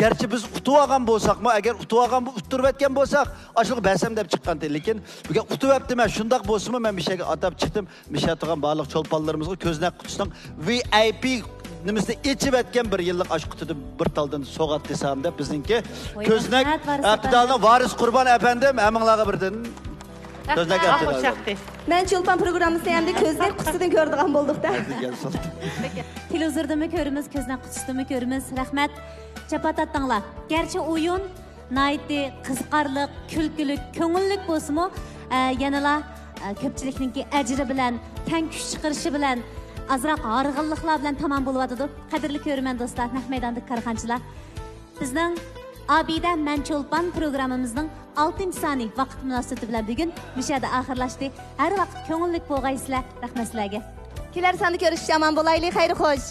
garchi biz utib olgan bo'lsakmi, agar utib olgan uttirib o'tgan bo'lsak, ashliq basam deb chiqqan, lekin buga utib o'tdim. Shundoq bo'lsa-mu men bir şeyga atab chiqdim. Mishatgan barliq cho'lponlarimizga ko'znak qutisining VIP nimasida ichib o'tgan bir yillik ash qutida bir taldan so'g'at desam deb bizningki ko'znak Abdullah Varis Qurban efendim hammalarga birdan ko'znak yaptı. Men Chulpan programmasida ham ko'znak qutisidan ko'rdigan bo'ldik-da. Televizordami ko'rimiz, ko'znak qutisida ko'rimiz. Rahmat. Chapatatdinglar. Garchi o'yin nayti qiziqarli, kulkilik, ko'ngillik bo'lsa-mu, yanala ko'pchilikningki ajri bilan, tang kuch chiqarishi bilan azroq g'arg'inliklar bilan tamom bo'lyotdi. Qadrli ko'rman do'stlar, naq maydondagi karxanchilar. Bizning Abida Men Chulpan programmamizning 6-soni vaqt munosabati bilan bugun mishada oxirlashdi. Har vaqt ko'ngillik bo'lgaysizlar. Rahmat sizlarga. Kelar sonni ko'rishga omon bo'laylik, xayr xo'sh.